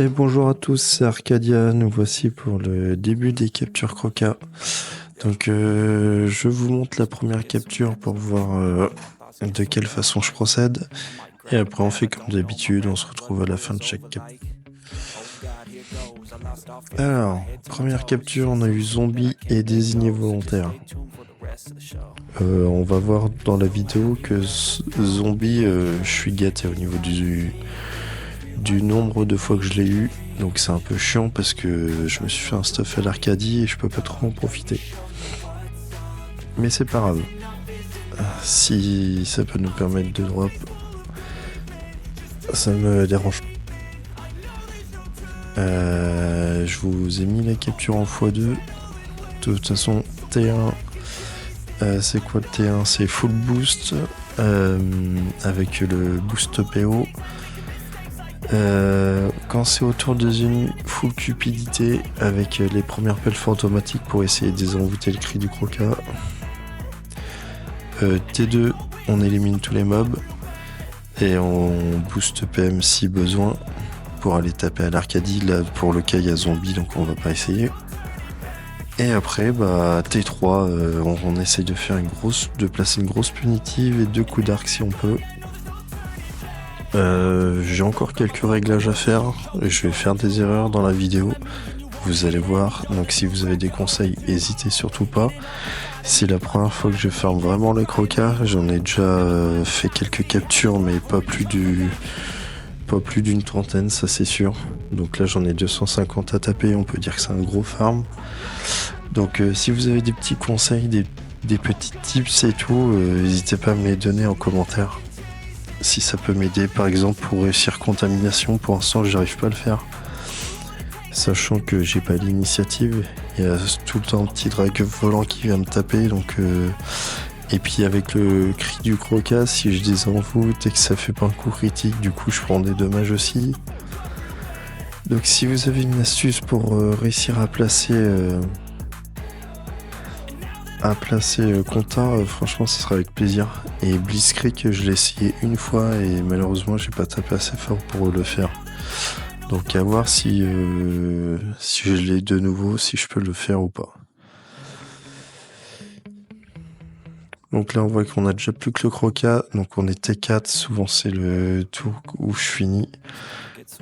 Et bonjour à tous, c'est Arcadia, nous voici pour le début des captures Croca. Donc je vous montre la première capture pour voir de quelle façon je procède. Et après on fait comme d'habitude, on se retrouve à la fin de chaque capture. Alors, première capture, on a eu zombie et désigné volontaire. On va voir dans la vidéo que zombie, je suis gâté au niveau du nombre de fois que je l'ai eu. Donc c'est un peu chiant parce que je me suis fait un stuff à l'Arcadie et je peux pas trop en profiter. Mais c'est pas grave. Si ça peut nous permettre de drop, ça me dérange. Je vous ai mis la capture en x2. De toute façon, T1, c'est quoi le T1? C'est full boost avec le boost PO. Quand c'est autour de une full cupidité avec les premières pelles fantomatiques pour essayer de désenvoûter le cri du croca. T2, on élimine tous les mobs et on booste PM si besoin pour aller taper à l'Arcadie. Là pour le cas il y a zombie donc on va pas essayer. Et après T3, on essaye de placer une grosse punitive et 2 coups d'arc si on peut. J'ai encore quelques réglages à faire, je vais faire des erreurs dans la vidéo, vous allez voir, donc si vous avez des conseils, n'hésitez surtout pas. C'est la première fois que je ferme vraiment le croca, j'en ai déjà fait quelques captures mais pas plus d'une trentaine, ça c'est sûr. Donc là j'en ai 250 à taper, on peut dire que c'est un gros farm. Donc si vous avez des petits conseils, des petits tips et tout, n'hésitez pas à me les donner en commentaire. Si ça peut m'aider par exemple pour réussir contamination, pour l'instant j'arrive pas à le faire. Sachant que j'ai pas l'initiative, il y a tout le temps un petit drag volant qui vient me taper donc et puis avec le cri du croca, si je désenvoûte et que ça fait pas un coup critique, du coup je prends des dommages aussi. Donc si vous avez une astuce pour réussir à placer Conta, franchement ça sera avec plaisir. Et Blitzkrieg je l'ai essayé une fois et malheureusement j'ai pas tapé assez fort pour le faire. Donc à voir si je l'ai de nouveau, si je peux le faire ou pas. Donc là on voit qu'on a déjà plus que le croca, donc on est T4, souvent c'est le tour où je finis.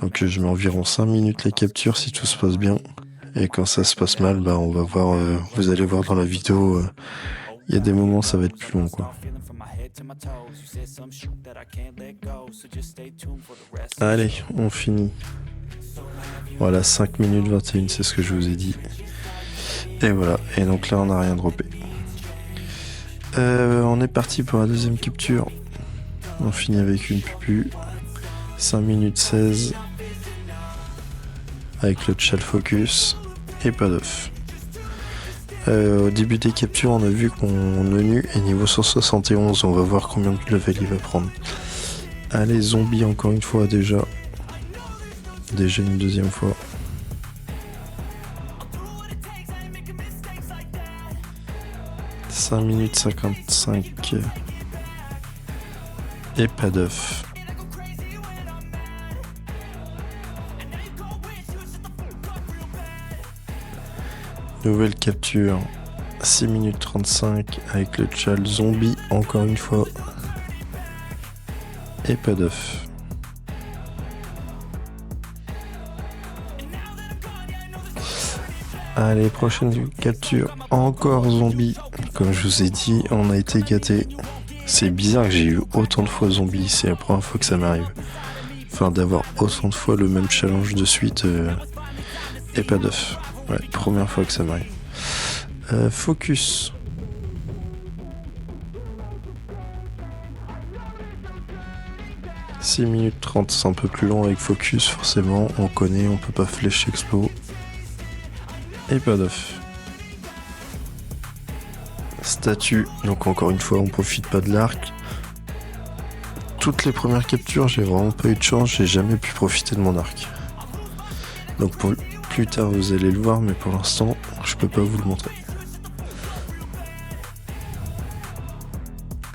Donc je mets environ 5 minutes la capture si tout se passe bien. Et quand ça se passe mal, on va voir, vous allez voir dans la vidéo, il y a des moments ça va être plus long quoi. Allez, on finit. Voilà, 5 minutes 21, c'est ce que je vous ai dit. Et voilà, et donc là on n'a rien droppé. On est parti pour la deuxième capture. On finit avec une pupu. 5 minutes 16. Avec le Chal Focus. Et pas d'off. Au début des captures, on a vu qu'on ONU est niveau 171. On va voir combien de level il va prendre. Allez, zombie encore une fois déjà. Déjà une deuxième fois. « 5 minutes 55. Et pas d'œuf. Nouvelle capture. 6 minutes 35 avec le Chal zombie encore une fois. Et pas d'œuf. Allez, prochaine capture, encore zombie. Comme je vous ai dit, on a été gâtés. C'est bizarre que j'ai eu autant de fois zombie, c'est la première fois que ça m'arrive. Enfin, d'avoir autant de fois le même challenge de suite et pas d'œuf. Ouais, première fois que ça m'arrive. Focus. « 6 minutes 30, c'est un peu plus long avec Focus, forcément, on connaît, on peut pas flash explo. Et pas d'off. Statue, donc encore une fois on profite pas de l'arc. Toutes les premières captures j'ai vraiment pas eu de chance, j'ai jamais pu profiter de mon arc. Donc plus tard vous allez le voir mais pour l'instant je peux pas vous le montrer.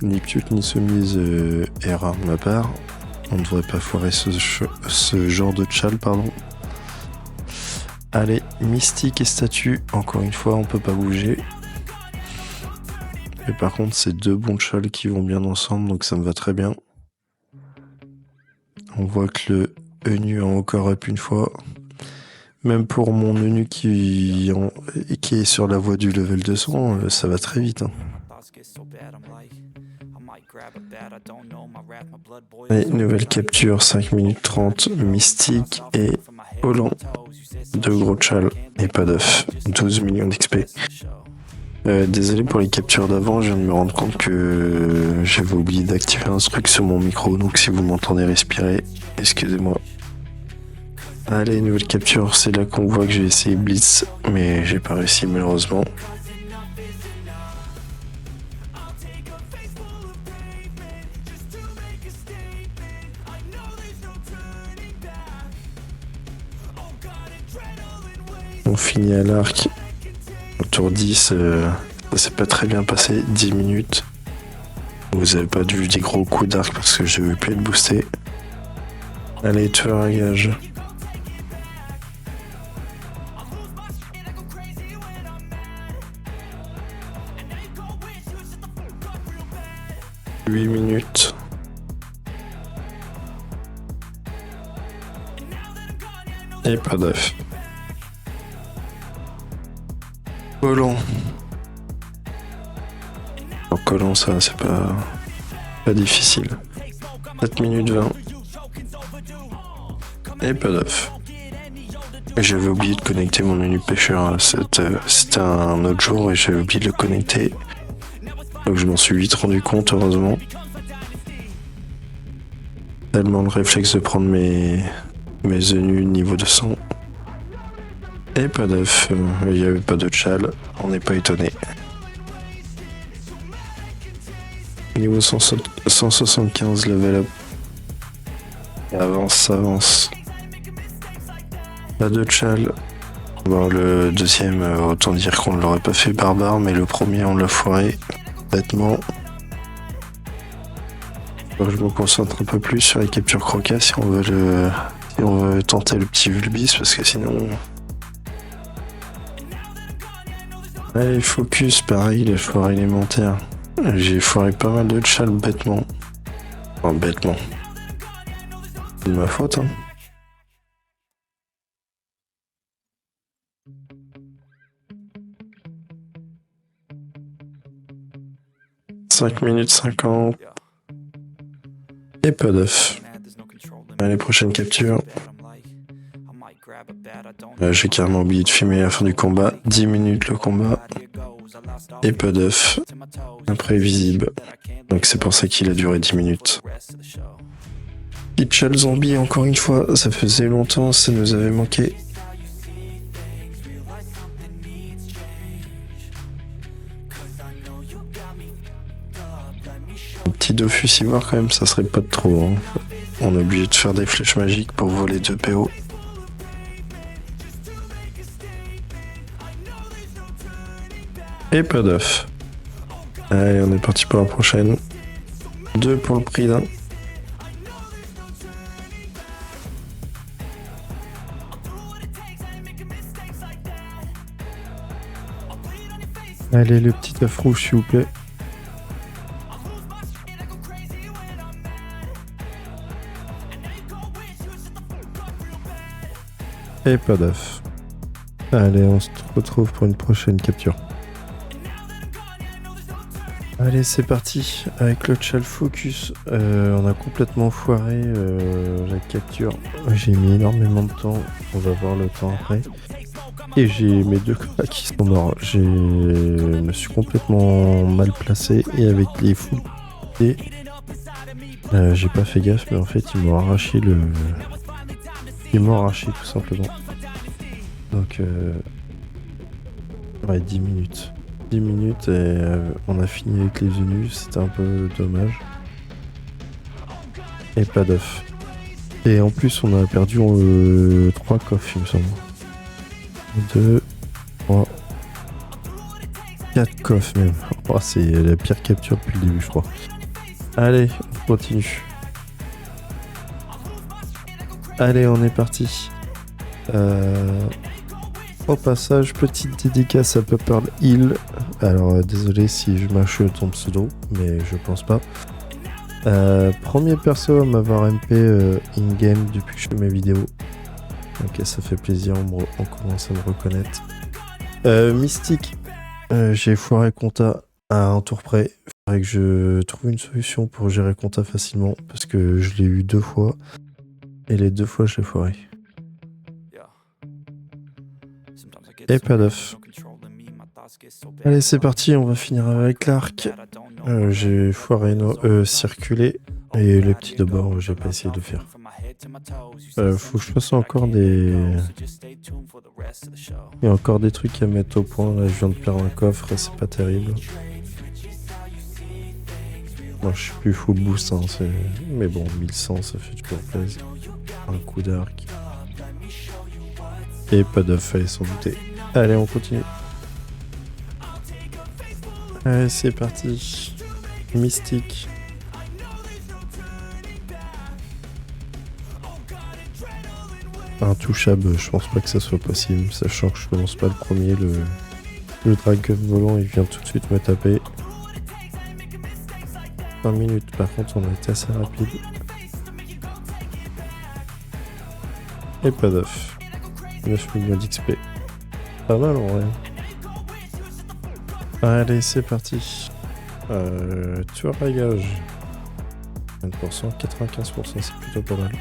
Ni pute ni soumise erreur de ma part. On ne devrait pas foirer ce genre de chal pardon. Allez, mystique et statue, encore une fois, on peut pas bouger. Mais par contre, c'est deux bons chals qui vont bien ensemble, donc ça me va très bien. On voit que le ENU en encore up une fois. Même pour mon ENU qui est sur la voie du level 200, ça va très vite. Hein. Et nouvelle capture, 5 minutes 30, mystique et Holland. Deux gros chals et pas d'œuf. 12 millions d'XP. Désolé pour les captures d'avant, je viens de me rendre compte que j'avais oublié d'activer un truc sur mon micro, donc si vous m'entendez respirer, excusez-moi. Allez, nouvelle capture, c'est là qu'on voit que j'ai essayé Blitz, mais j'ai pas réussi malheureusement. On finit à l'arc. Au tour 10, ça s'est pas très bien passé, 10 minutes. Vous avez pas vu des gros coups d'arc parce que j'ai eu plus de booster. Allez, tueur à gage. « 8 minutes. Et pas d'œuf. Collant. En collant, ça, c'est pas difficile. 7 minutes 20. Et pas d'œuf. J'avais oublié de connecter mon menu pêcheur. C'était un autre jour et j'avais oublié de le connecter. Donc je m'en suis vite rendu compte, heureusement. Tellement le réflexe de prendre mes ENU niveau 200. Et pas d'œuf, il n'y avait pas de chal, on n'est pas étonné. Niveau 175 level up. Ça avance. Pas de chal. Bon, le deuxième, autant dire qu'on ne l'aurait pas fait barbare, mais le premier on l'a foiré. Bêtement. Donc je me concentre un peu plus sur les captures crocas si on veut tenter le petit Vulbis, parce que sinon. Allez, focus, pareil, les foires élémentaires. J'ai foiré pas mal de chals bêtement. Enfin, bêtement. C'est de ma faute, hein. « 5 minutes 50. Et pas d'œuf. Allez, prochaine capture. J'ai carrément oublié de filmer la fin du combat. 10 minutes le combat. Et pas d'œuf. Imprévisible. Donc c'est pour ça qu'il a duré 10 minutes. Pitchal Zombie, encore une fois, ça faisait longtemps, ça nous avait manqué. Un petit Dofus Ivoire quand même, ça serait pas de trop. Hein. On est obligé de faire des flèches magiques pour voler 2 PO. Et pas d'œuf. Allez, on est parti pour la prochaine. 2 pour le prix d'un. Allez, le petit œuf rouge, s'il vous plaît. Et pas d'œuf. Allez, on se retrouve pour une prochaine capture. Allez, c'est parti. Avec le chal focus, on a complètement foiré la capture. J'ai mis énormément de temps. On va voir le temps après. Et j'ai mes 2 copains qui sont morts. Je me suis complètement mal placé. Et avec les fous. Et j'ai pas fait gaffe, mais en fait, ils m'ont arraché le. Ils m'ont arraché tout simplement. Donc, ouais, 10 minutes. 10 minutes et on a fini avec les ENU, c'était un peu dommage. Et pas d'œuf. Et en plus, on a perdu 3 coffres, il me semble. 2, 3, 4 coffres même. Oh, c'est la pire capture depuis le début, je crois. Allez, on continue. Allez, on est parti. Au passage, petite dédicace à Pepper Hill. Alors désolé si je mâche ton pseudo, mais je pense pas. Premier perso à m'avoir MP in-game depuis que je fais mes vidéos. Ok, ça fait plaisir, on commence à me reconnaître. Mystique, j'ai foiré compta à un tour près. Il faudrait que je trouve une solution pour gérer compta facilement, parce que je l'ai eu 2 fois, et les 2 fois je l'ai foiré. Et pas d'œuf. Allez, c'est parti, on va finir avec l'arc. J'ai foiré circulé, et les petits de bord, j'ai pas essayé de faire. Faut que je fasse encore des... Il y a encore des trucs à mettre au point, là je viens de perdre un coffre, c'est pas terrible. Moi je suis plus full boost, hein, mais bon, 1100 ça fait toujours plaisir. Un coup d'arc. Et pas d'œuf, fallait s'en douter. Allez, on continue. Allez, c'est parti. Mystique. Intouchable, je pense pas que ça soit possible, sachant que je commence pas le premier, le dragon volant il vient tout de suite me taper. 5 minutes, par contre on a été assez rapide. Et pas d'œuf. 9 millions d'XP. Pas mal en vrai. Allez, c'est parti. Tueur à gage. 20%, 95%, c'est plutôt pas mal.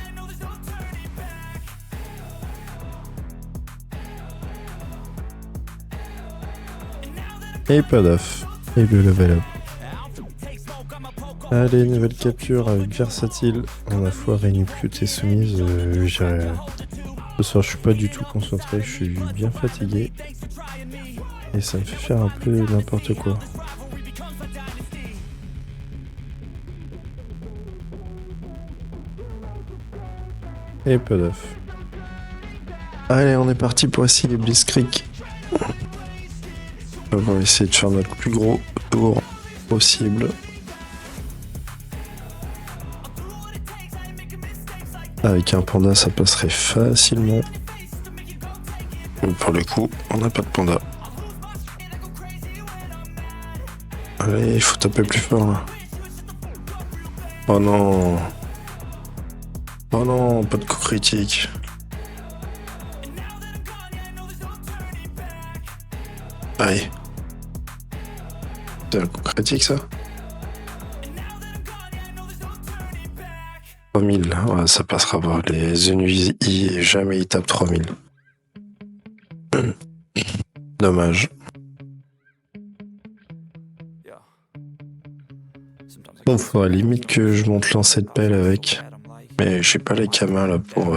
Et pas d'œuf. Et le level up. Allez, nouvelle capture avec versatile. On a foiré Nuplute et soumise. Ce soir, je suis pas du tout concentré. Je suis bien fatigué. Et ça me fait faire un peu n'importe quoi. Et pas d'œuf. Allez, on est parti pour essayer les Blitzkrieg. On va essayer de faire notre plus gros tour possible. Avec un panda, ça passerait facilement. Mais pour le coup, on n'a pas de panda. Allez, il faut taper plus fort là. Oh non. Oh non, pas de coup critique. Allez. C'est un coup critique ça? 3000, ouais, ça passera pas. Les ennemis, jamais ils tapent 3000. Dommage. Bon, faudrait limite que je monte lancer de pelle avec. Mais j'ai pas les camas là pour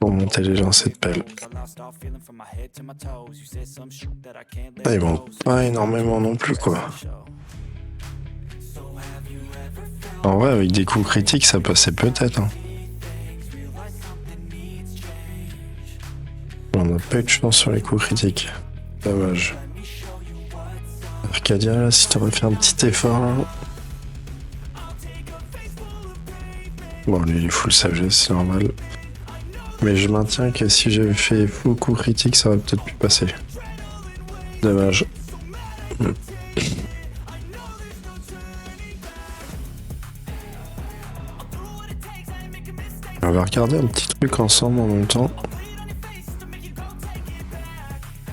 monter les lancers de pelle. Ah, ils montent pas énormément non plus quoi. En vrai, avec des coups critiques, ça passait peut-être. Hein. On n'a pas eu de chance sur les coups critiques. Dommage. Arcadia, là, si t'aurais fait un petit effort. Là. Bon, lui, il est full sagesse, c'est normal. Mais je maintiens que si j'avais fait full coup critique, ça aurait peut-être pu passer. Dommage. On va regarder un petit truc ensemble en même temps.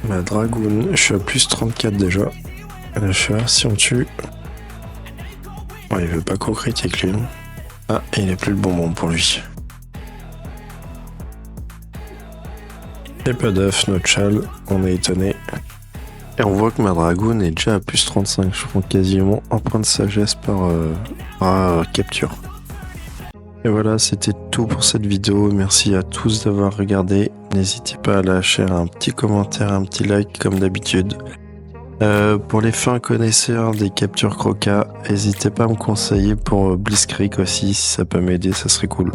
Ma dragoon, je suis à plus 34 déjà. Je suis là, si on tue. Oh, il veut pas qu'on critique lui. Ah, il est plus le bonbon pour lui. Et pas d'œuf, notre châle, on est étonné. Et on voit que ma dragoon est déjà à plus 35. Je prends quasiment un point de sagesse par capture. Et voilà, c'était tout pour cette vidéo. Merci à tous d'avoir regardé. N'hésitez pas à lâcher un petit commentaire, un petit like comme d'habitude. Pour les fins connaisseurs des captures croca, n'hésitez pas à me conseiller pour Blitzkrieg aussi. Si ça peut m'aider, ça serait cool.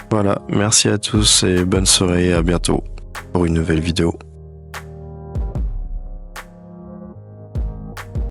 Voilà, merci à tous et bonne soirée. À bientôt pour une nouvelle vidéo.